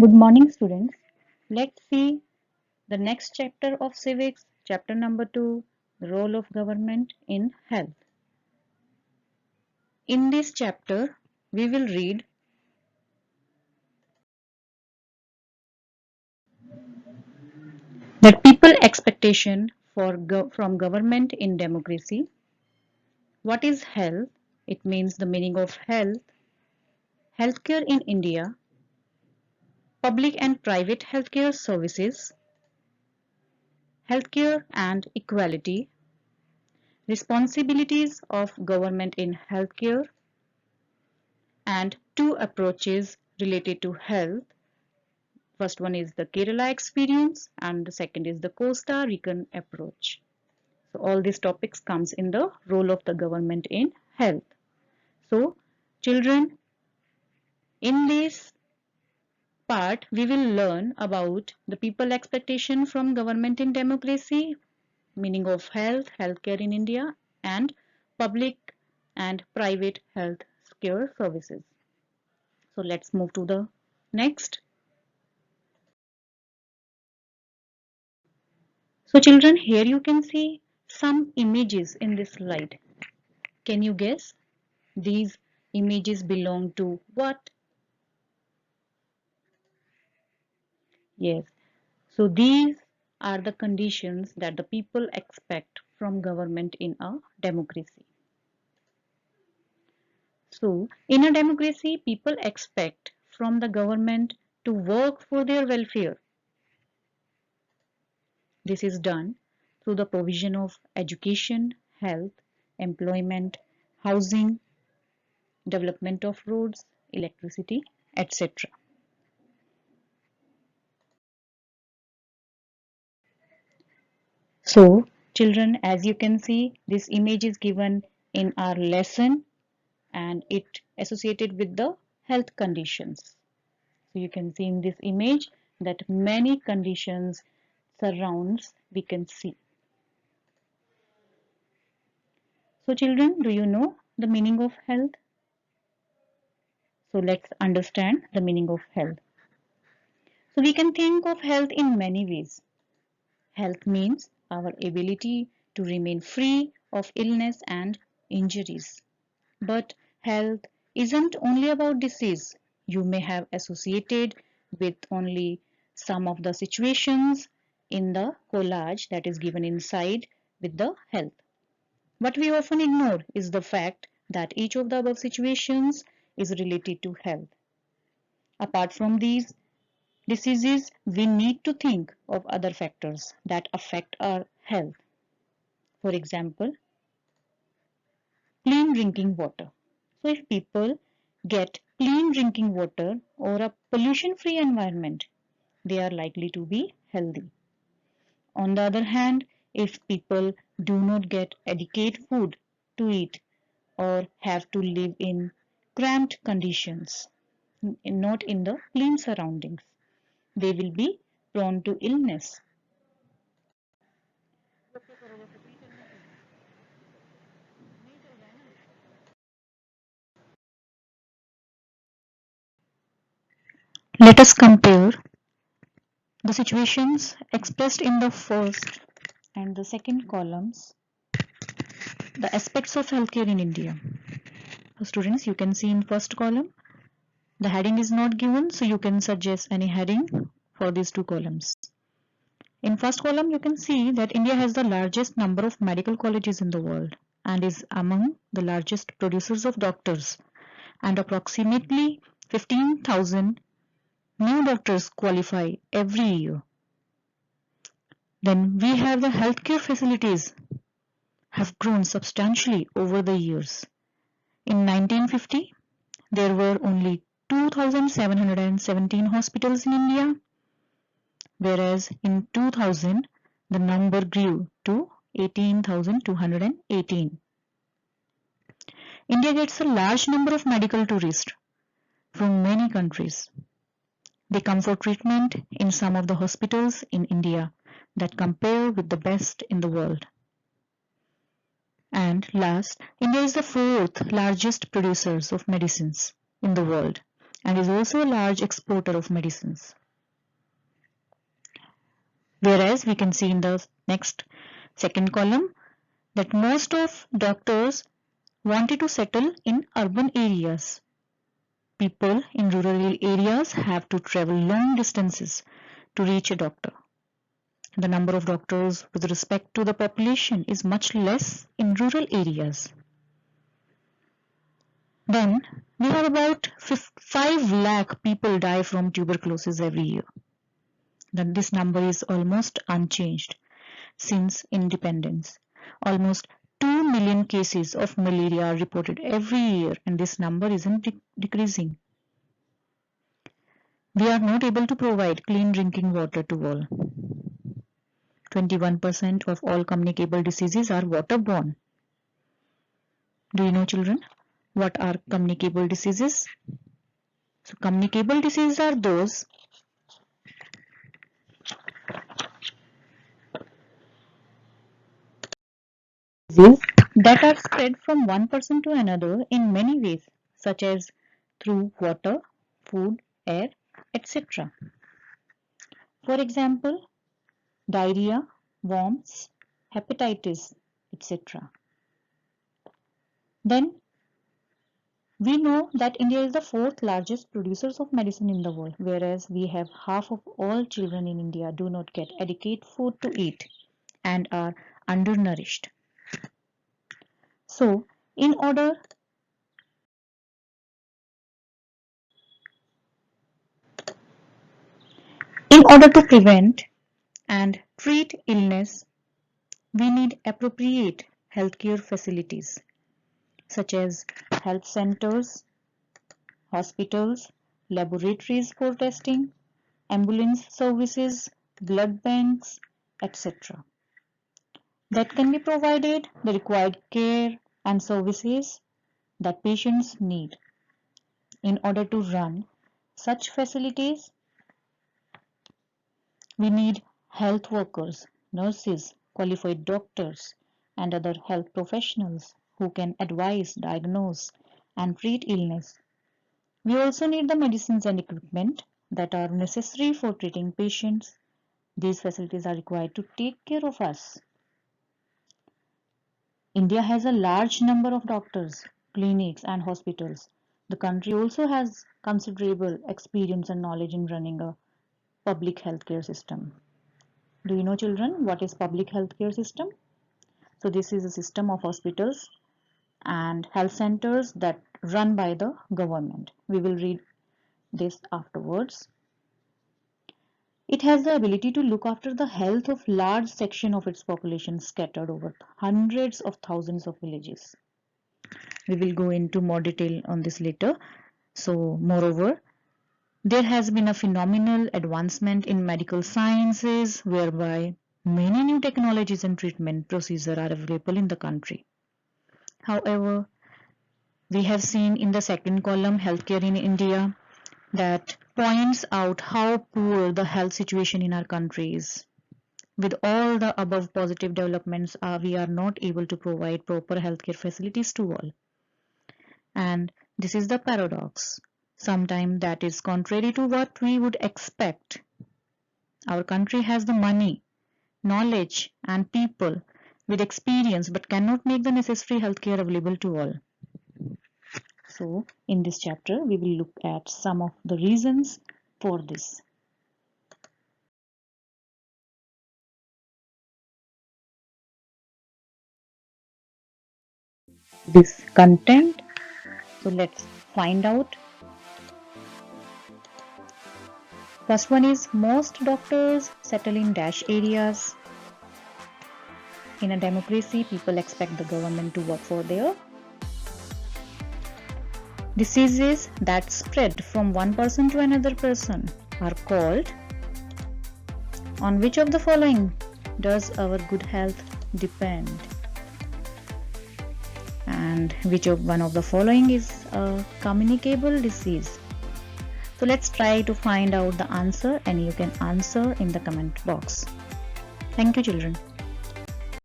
Good morning, students. Let's see the next chapter of civics, chapter number 2, the role of government in health. In this chapter, we will read that people expectation from government in democracy. What is health? It means the meaning of health, healthcare in India, public and private healthcare services, healthcare and equality, responsibilities of government in healthcare, and two approaches related to health. First one is the Kerala experience and the second is the Costa Rican approach. So all these topics comes in the role of the government in health. So children, in this part we will learn about the people expectation from government in democracy, meaning of health, healthcare in India, and public and private health care services. So let's move to the next. So children, here you can see some images in this slide. Can you guess? These images belong to what? Yes. So these are the conditions that the people expect from government in a democracy. So in a democracy, people expect from the government to work for their welfare. This is done through the provision of education, health, employment, housing, development of roads, electricity, etc. So, children, as you can see, this image is given in our lesson and it associated with the health conditions. So you can see in this image that many conditions surrounds we can see. So children, do you know the meaning of health? So let's understand the meaning of health. So we can think of health in many ways. Health means our ability to remain free of illness and injuries. But health isn't only about disease. You may have associated with only some of the situations in the collage that is given inside with the health. What we often ignore is the fact that each of the above situations is related to health. Apart from these diseases, we need to think of other factors that affect our health. For example, clean drinking water. So if people get clean drinking water or a pollution-free environment, they are likely to be healthy. On the other hand, if people do not get adequate food to eat or have to live in cramped conditions, not in the clean surroundings, they will be prone to illness. Let us compare the situations expressed in the first and the second columns, the aspects of healthcare in India. So students, you can see in first column, the heading is not given, so you can suggest any heading for these two columns. In first column, you can see that India has the largest number of medical colleges in the world and is among the largest producers of doctors, and approximately 15,000 new doctors qualify every year. Then we have the healthcare facilities have grown substantially over the years. In 1950, there were only 2,717 hospitals in India, whereas in 2000 the number grew to 18,218. India gets a large number of medical tourists from many countries. They come for treatment in some of the hospitals in India that compare with the best in the world. And last, India is the fourth largest producers of medicines in the world and is also a large exporter of medicines. Whereas we can see in the next second column that most of doctors wanted to settle in urban areas. People in rural areas have to travel long distances to reach a doctor. The number of doctors with respect to the population is much less in rural areas. Then we have about 5 lakh people die from tuberculosis every year. Then this number is almost unchanged since independence. Almost 2 million cases of malaria are reported every year, and this number isn't decreasing. We are not able to provide clean drinking water to all. 21% of all communicable diseases are waterborne. Do you know, children, what are communicable diseases? So communicable diseases are those that are spread from one person to another in many ways, such as through water, food, air, etc. For example, diarrhea, worms, hepatitis, etc. Then we know that India is the 4th largest producers of medicine in the world, whereas we have half of all children in India do not get adequate food to eat and are undernourished. So, in order to prevent and treat illness, we need appropriate healthcare facilities such as health centers, hospitals, laboratories for testing, ambulance services, blood banks, etc. that can be provided the required care and services that patients need. In order to run such facilities, we need health workers, nurses, qualified doctors, and other health professionals who can advise, diagnose, and treat illness. We also need the medicines and equipment that are necessary for treating patients. These facilities are required to take care of us. India has a large number of doctors, clinics, and hospitals. The country also has considerable experience and knowledge in running a public healthcare system. Do you know, children, what is public healthcare system? So this is a system of hospitals and health centers that run by the government. We will read this afterwards. It has the ability to look after the health of large section of its population scattered over hundreds of thousands of villages. We will go into more detail on this later. So, moreover, there has been a phenomenal advancement in medical sciences whereby many new technologies and treatment procedures are available in the country. However, we have seen in the second column, healthcare in India, that points out how poor the health situation in our country is. With all the above positive developments, we are not able to provide proper healthcare facilities to all. And this is the paradox. Sometimes that is contrary to what we would expect. Our country has the money, knowledge, and people with experience but cannot make the necessary healthcare available to all. So, in this chapter, we will look at some of the reasons for this. This content. So, let's find out. First one is most doctors settle in dash areas. In a democracy, people expect the government to work for their diseases that spread from one person to another person are called. On which of the following does our good health depend? And which of one of the following is a communicable disease? So let's try to find out the answer, and you can answer in the comment box. Thank you, children.